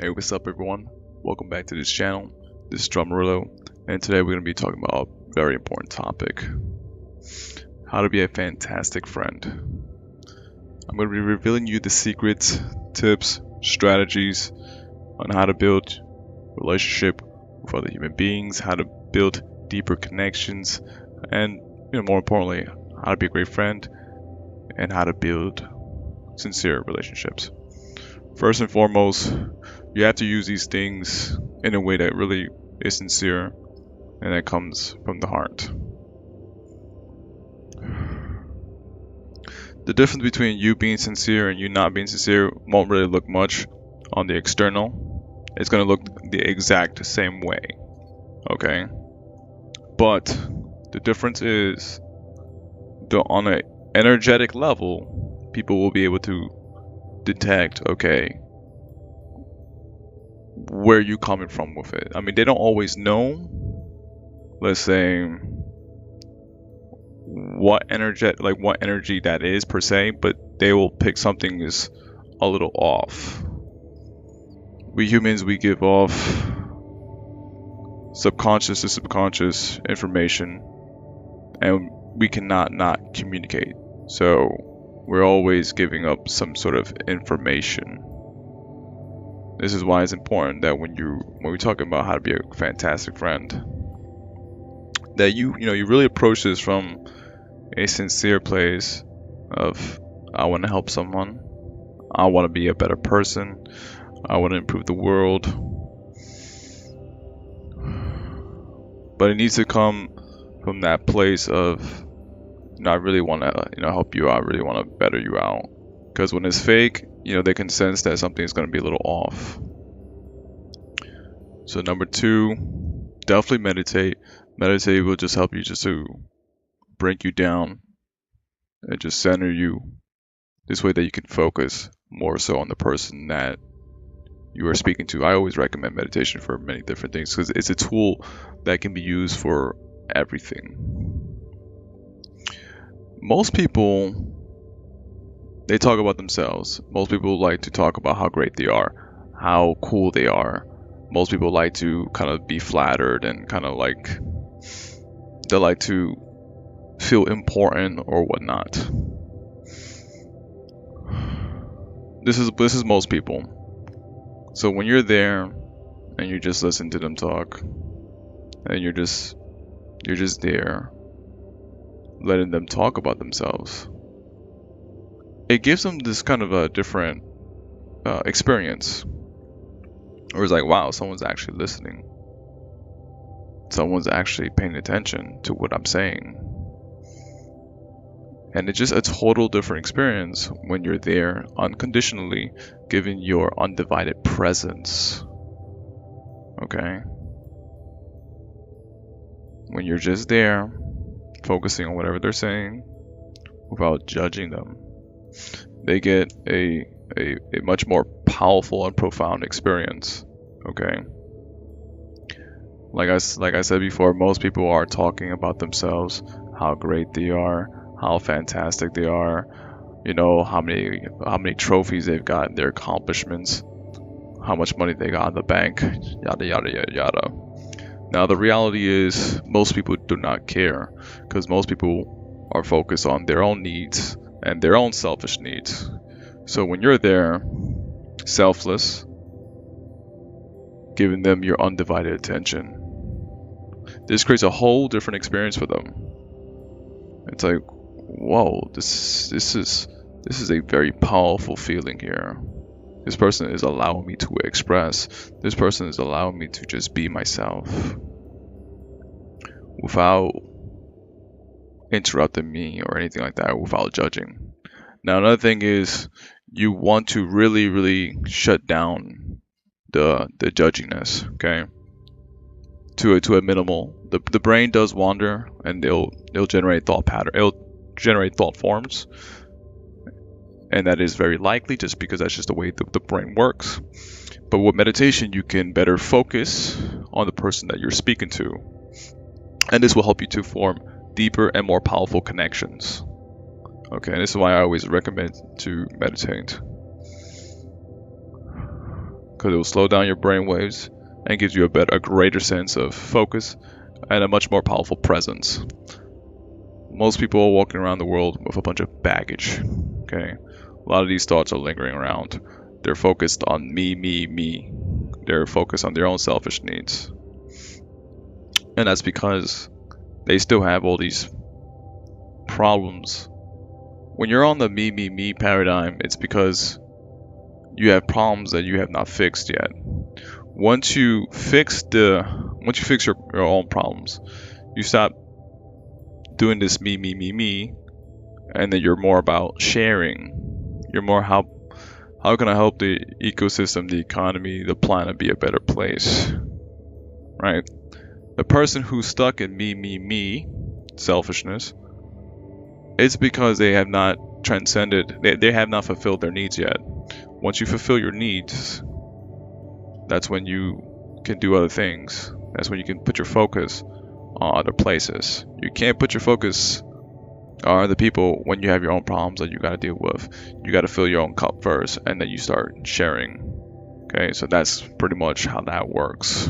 Hey, what's up, everyone? Welcome back to this channel. This is Gerardo Morillo, and today we're going to be talking about a very important topic: how to be a fantastic friend. I'm going to be revealing you the secrets, tips, strategies on how to build relationship with other human beings, how to build deeper connections, and more importantly, how to be a great friend and how to build sincere relationships. First and foremost, you have to use these things in a way that really is sincere and that comes from the heart. The difference between you being sincere and you not being sincere won't really look much on the external. It's going to look the exact same way, okay? But the difference is on an energetic level, people will be able to detect, okay, where you coming from with it. I mean, they don't always know, let's say, what energy that is per se, but they will pick something is a little off. We humans, we give off subconscious to subconscious information, and we cannot not communicate. So we're always giving up some sort of information. This is why it's important that when we talk about how to be a fantastic friend, that you really approach this from a sincere place of, I want to help someone, I want to be a better person, I want to improve the world. But it needs to come from that place of, I really want to help you out, I really want to better you out. Because when it's fake, they can sense that something is going to be a little off. So number 2, definitely meditate. Meditate will just help you just to bring you down and just center you. This way that you can focus more so on the person that you are speaking to. I always recommend meditation for many different things because it's a tool that can be used for everything. Most people, they talk about themselves. Most people like to talk about how great they are, how cool they are. Most people like to kind of be flattered and kind of they like to feel important or whatnot. This is most people. So when you're there and you just listen to them talk, and you're just there, letting them talk about themselves, it gives them this kind of a different experience. Or it's like, wow, someone's actually listening. Someone's actually paying attention to what I'm saying. And it's just a total different experience when you're there unconditionally, giving your undivided presence. Okay? When you're just there, focusing on whatever they're saying, without judging them, they get a much more powerful and profound experience. Okay? Like I said before, most people are talking about themselves, how great they are, how fantastic they are, how many trophies they've got, their accomplishments, how much money they got in the bank, yada yada yada yada. Now the reality is most people do not care, because most people are focused on their own needs and their own selfish needs. So when you're there, selfless, giving them your undivided attention, this creates a whole different experience for them. It's like, whoa, this is a very powerful feeling here. This person is allowing me to express. This person is allowing me to just be myself without interrupting me or anything like that, without judging. Now another thing is, you want to really, really shut down the judginess, okay? To a minimal. The brain does wander, and it'll generate thought pattern. It'll generate thought forms, and that is very likely just because that's just the way the brain works. But with meditation, you can better focus on the person that you're speaking to, and this will help you to form deeper and more powerful connections. Okay, and this is why I always recommend to meditate. because it will slow down your brain waves and gives you a greater sense of focus and a much more powerful presence. Most people are walking around the world with a bunch of baggage. Okay, a lot of these thoughts are lingering around. They're focused on me, me, me. They're focused on their own selfish needs, and that's because they still have all these problems. When you're on the me, me, me paradigm, it's because you have problems that you have not fixed yet. Once you fix your own problems, you stop doing this me, me, me, me, and then you're more about sharing. You're more how can I help the ecosystem, the economy, the planet be a better place, right? The person who's stuck in me, me, me, selfishness, it's because they have not transcended, they have not fulfilled their needs yet. Once you fulfill your needs, that's when you can do other things. That's when you can put your focus on other places. You can't put your focus on other people when you have your own problems that you got to deal with. You got to fill your own cup first, and then you start sharing. Okay, so that's pretty much how that works.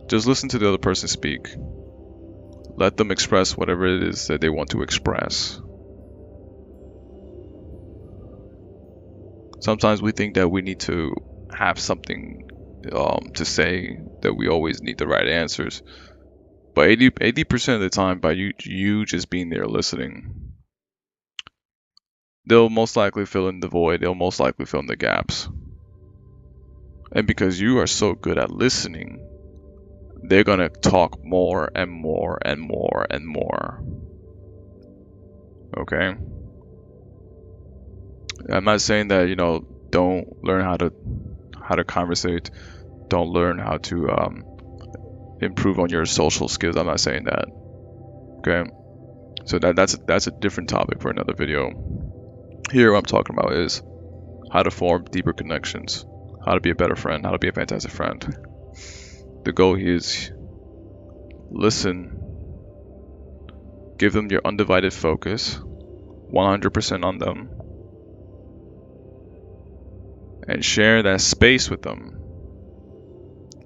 Just listen to the other person speak. Let them express whatever it is that they want to express. Sometimes we think that we need to have something to say, that we always need the right answers. But 80% of the time, by you just being there listening, they'll most likely fill in the void. They'll most likely fill in the gaps. And because you are so good at listening, they're gonna talk more and more and more and more. Okay? I'm not saying that, don't learn how to conversate, don't learn how to improve on your social skills. I'm not saying that. Okay? So that's a different topic for another video. Here what I'm talking about is how to form deeper connections, how to be a better friend, how to be a fantastic friend. The goal here is listen, give them your undivided focus, 100% on them, and share that space with them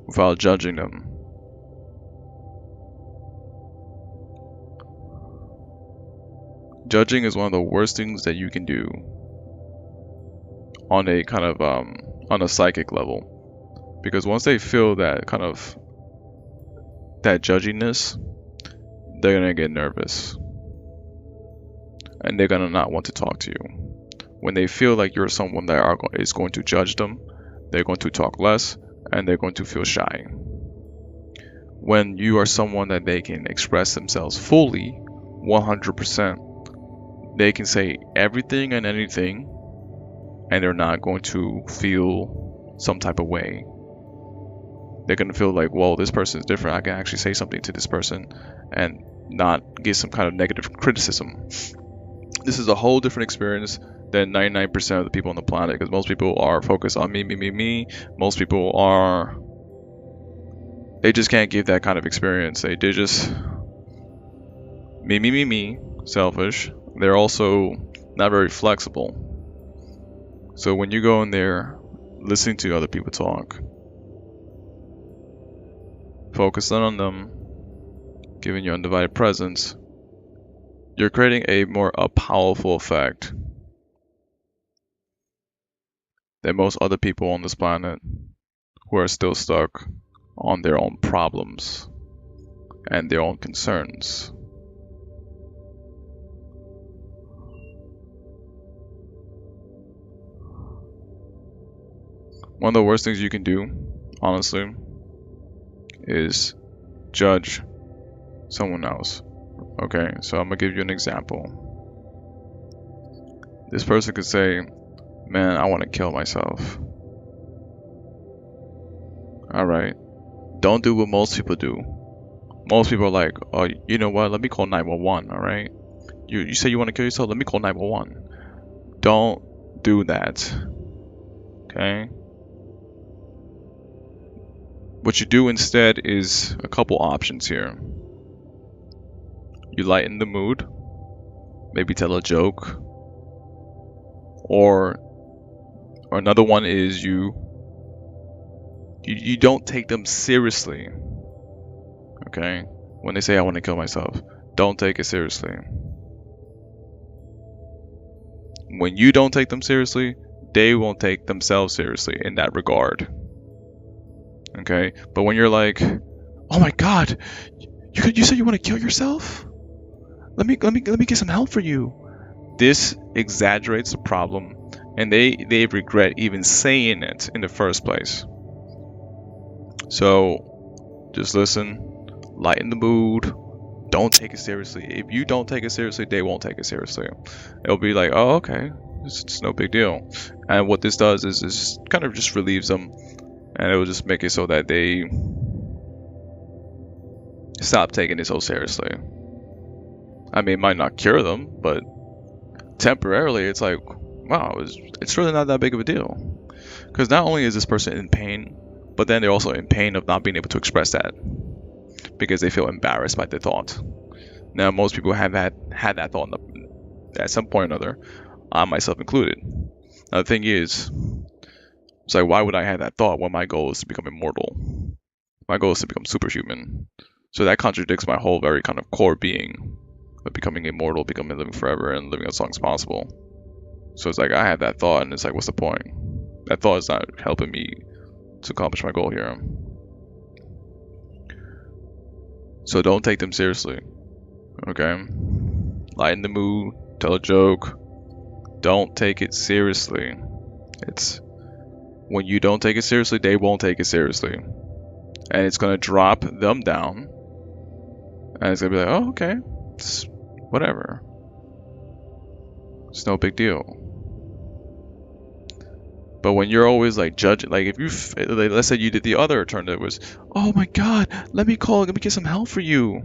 without judging them. Judging is one of the worst things that you can do on a kind of on a psychic level. Because once they feel that kind of that judginess, they're gonna get nervous, and they're gonna not want to talk to you. When they feel like you're someone that is going to judge them, they're going to talk less, and they're going to feel shy. When you are someone that they can express themselves fully, 100%, they can say everything and anything, and they're not going to feel some type of way. They're going to feel like, well, this person is different. I can actually say something to this person and not get some kind of negative criticism. This is a whole different experience than 99% of the people on the planet, because most people are focused on me, me, me, me. Most people they just can't give that kind of experience. They're just me, me, me, me, selfish. They're also not very flexible. So when you go in there listening to other people talk, focus on them, giving your undivided presence, you're creating a powerful effect than most other people on this planet who are still stuck on their own problems and their own concerns. One of the worst things you can do, honestly, is judge someone else. Okay, so I'm gonna give you an example. This person could say, man, I want to kill myself. Alright, don't do what most people do. Most people are like, oh, you know what, let me call 911, alright? You say you want to kill yourself, let me call 911. Don't do that. Okay? What you do instead is a couple options here. You lighten the mood, maybe tell a joke, or another one is you don't take them seriously. Okay, when they say I want to kill myself, don't take it seriously. When you don't take them seriously, they won't take themselves seriously in that regard. Okay, but when you're like, oh my god, you said you want to kill yourself? Let me get some help for you. This exaggerates the problem, and they regret even saying it in the first place. So just listen, lighten the mood. Don't take it seriously. If you don't take it seriously, they won't take it seriously. It'll be like, oh, okay, it's no big deal. And what this does is this kind of just relieves them, and it will just make it so that they stop taking it so seriously. I mean, it might not cure them, but temporarily, it's like, wow, it's really not that big of a deal. Because not only is this person in pain, but then they're also in pain of not being able to express that, because they feel embarrassed by the thought. Now, most people have had that thought at some point or another, I myself included. Now, the thing is, it's like, why would I have that thought when my goal is to become immortal? My goal is to become superhuman. So that contradicts my whole very kind of core being of becoming immortal, becoming living forever, and living as long as possible. So it's like, I have that thought, and it's like, what's the point? That thought is not helping me to accomplish my goal here. So don't take them seriously. Okay? Lighten the mood, tell a joke. Don't take it seriously. It's when you don't take it seriously, they won't take it seriously. And it's gonna drop them down. And it's gonna be like, oh, okay, it's whatever. It's no big deal. But when you're always like judging, like if you, like, let's say you did the other alternative was, oh my god, let me get some help for you.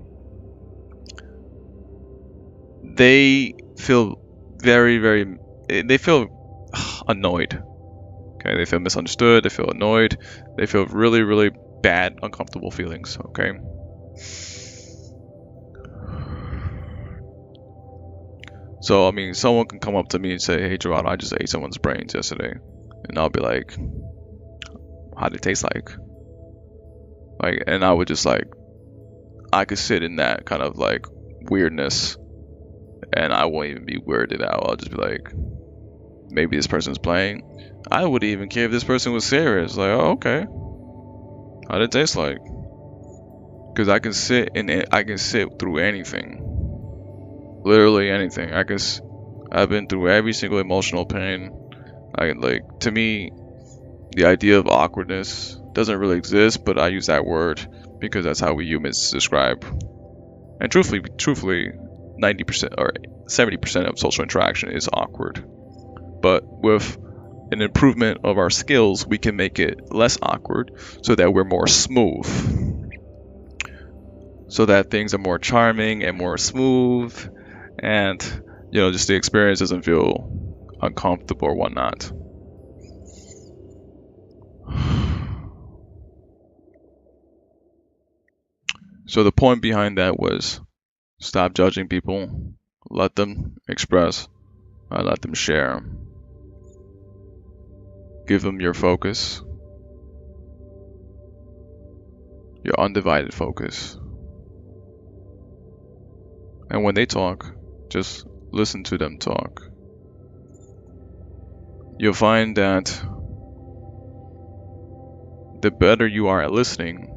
They feel they feel annoyed. Okay, they feel misunderstood, they feel annoyed, they feel really, really bad, uncomfortable feelings, okay? So, I mean, someone can come up to me and say, hey, Gerardo, I just ate someone's brains yesterday. And I'll be like, how'd it taste like? Like, and I would just like, I could sit in that kind of like weirdness, and I won't even be weirded out. I'll just be like, maybe this person's playing. I wouldn't even care if this person was serious. Like, oh, okay. How did it taste like? Because I can sit through anything. Literally anything. I've been through every single emotional pain. To me, the idea of awkwardness doesn't really exist, but I use that word because that's how we humans describe. And truthfully, 90% or 70% of social interaction is awkward. But with an improvement of our skills, we can make it less awkward so that we're more smooth. So that things are more charming and more smooth, and just the experience doesn't feel uncomfortable or whatnot. So the point behind that was stop judging people, let them express, let them share. Give them your focus, your undivided focus. And when they talk, just listen to them talk. You'll find that the better you are at listening,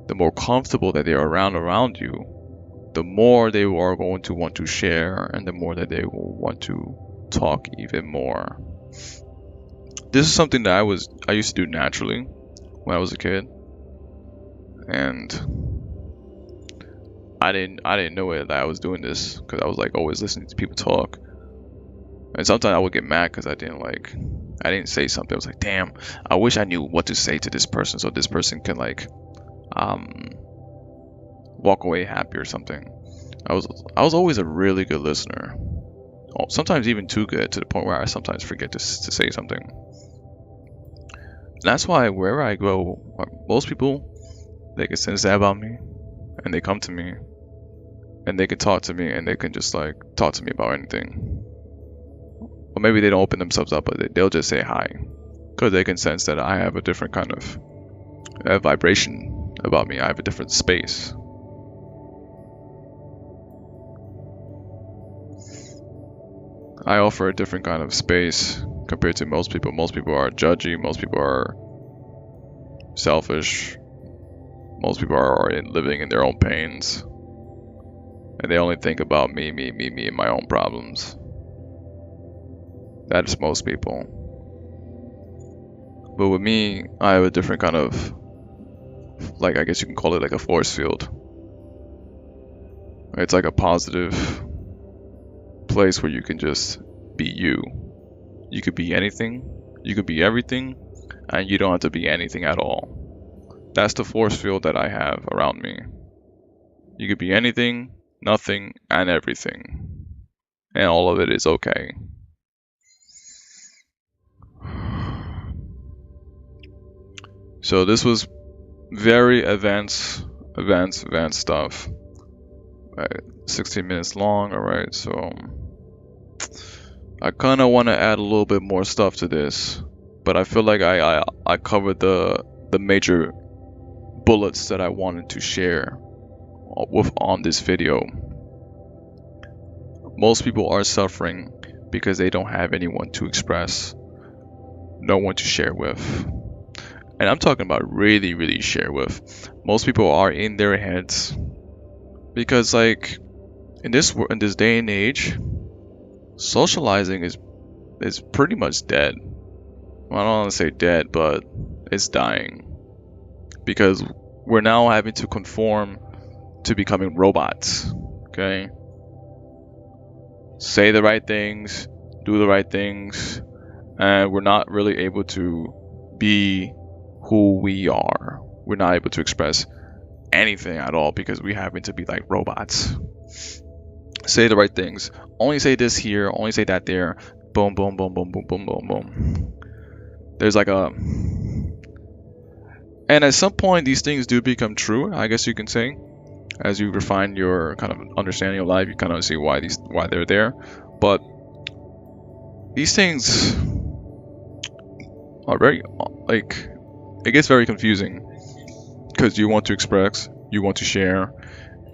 the more comfortable that they are around you, the more they are going to want to share, and the more that they will want to talk even more. This is something that I used to do naturally when I was a kid, and I didn't know it that I was doing this because I was like always listening to people talk, and sometimes I would get mad because I didn't say something. I was like, damn, I wish I knew what to say to this person so this person can like walk away happy or something. I was always a really good listener, sometimes even too good, to the point where I sometimes forget to say something. That's why wherever I go, most people, they can sense that about me, and they come to me, and they can talk to me, and they can just like talk to me about anything. Or maybe they don't open themselves up, but they'll just say hi, because they can sense that I have a different kind of vibration about me. I have a different space. I offer a different kind of space compared to most people. Most people are judgy. Most people are selfish. Most people are living in their own pains. And they only think about me, and my own problems. That is most people. But with me, I have a different kind of, like, I guess you can call it like a force field. It's like a positive place where you can just be you. You could be anything, you could be everything, and you don't have to be anything at all. That's the force field that I have around me. You could be anything, nothing, and everything. And all of it is okay. So this was very advanced stuff. 16 minutes long, alright, so I kind of want to add a little bit more stuff to this, but I feel like I covered the major bullets that I wanted to share on this video. Most people are suffering because they don't have anyone to express, no one to share with. And I'm talking about really share with. Most people are in their heads because, like, in this day and age, socializing is pretty much dead. Well, I don't want to say dead, but it's dying because we're now having to conform to becoming robots. Okay, say the right things, do the right things, and we're not really able to be who we are. We're not able to express anything at all because we happen to be like robots. Say the right things. Only say this here, only say that there. Boom, boom, boom, boom, boom, boom, boom, boom. There's like a... And at some point, these things do become true, I guess you can say. As you refine your kind of understanding of life, you kind of see why they're there. But these things are very, like, it gets very confusing because you want to express, you want to share,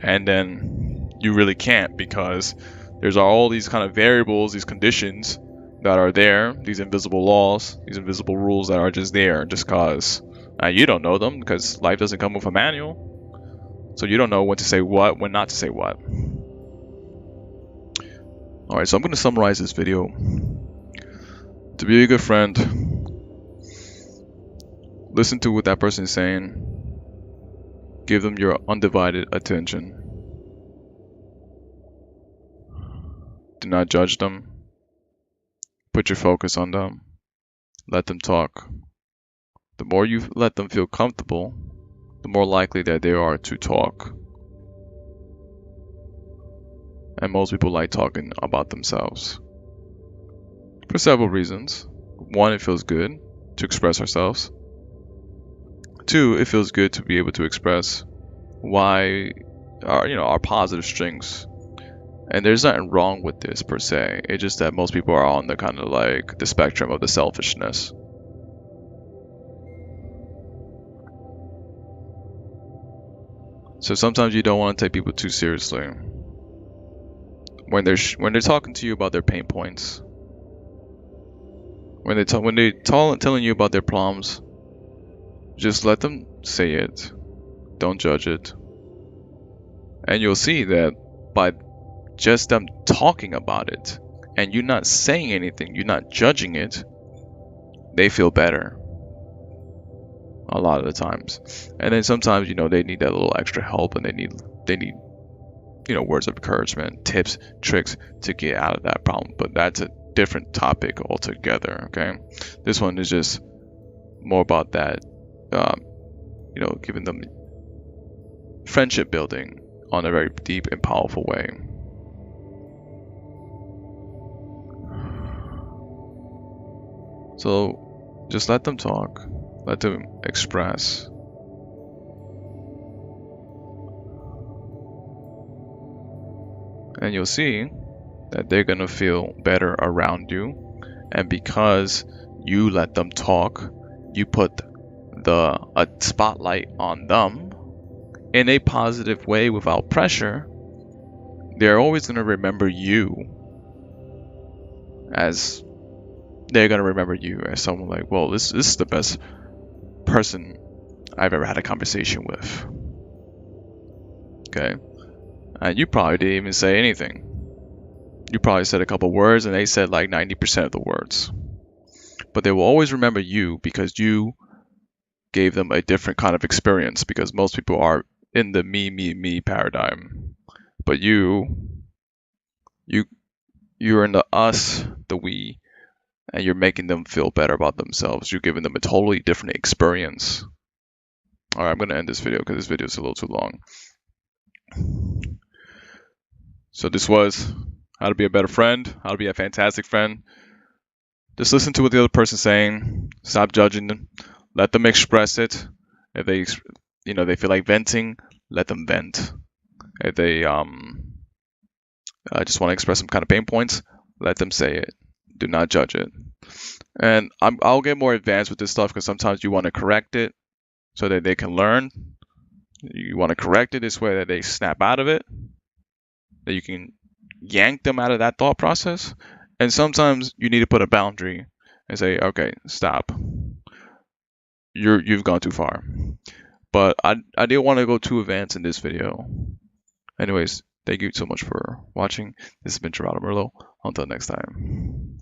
and then you really can't because there's all these kind of variables, these conditions that are there, these invisible laws, these invisible rules that are just there just because you don't know them, because life doesn't come with a manual. So you don't know when to say what, when not to say what. Alright, so I'm going to summarize this video. To be a good friend, listen to what that person is saying. Give them your undivided attention. Do not judge them. Put your focus on them. Let them talk. The more you let them feel comfortable, the more likely that they are to talk. And most people like talking about themselves. For several reasons. One, it feels good to express ourselves. Two, it feels good to be able to express why our positive strengths. And there's nothing wrong with this per se. It's just that most people are on the kind of like the spectrum of the selfishness. So sometimes you don't want to take people too seriously. When they're talking to you about their pain points, when they're telling you about their problems, just let them say it. Don't judge it. And you'll see that by just them talking about it and you not saying anything, you're not judging it, they feel better a lot of the times. And then sometimes they need that little extra help, and they need words of encouragement, tips, tricks to get out of that problem. But that's a different topic altogether. Okay, this one is just more about that giving them friendship building on a very deep and powerful way. So just let them talk, let them express. and you'll see that they're gonna feel better around you. And because you let them talk, you put a spotlight on them in a positive way without pressure. They're always gonna remember you as someone like, well, this is the best person I've ever had a conversation with. Okay, and you probably didn't even say anything. You probably said a couple words and they said like 90% of the words. But they will always remember you because you gave them a different kind of experience, because most people are in the me paradigm. But you're in the us, the we, and you're making them feel better about themselves. You're giving them a totally different experience. Alright, I'm going to end this video because this video is a little too long. So this was how to be a better friend, how to be a fantastic friend. Just listen to what the other person's saying. Stop judging them. Let them express it. If they, they feel like venting, let them vent. If they just want to express some kind of pain points, let them say it. Do not judge it. And I'll get more advanced with this stuff because sometimes you want to correct it so that they can learn. You want to correct it this way that they snap out of it, that you can yank them out of that thought process. And sometimes you need to put a boundary and say, okay, stop. You've gone too far. But I didn't want to go too advanced in this video. Anyways, thank you so much for watching. This has been Gerardo Morillo. Until next time.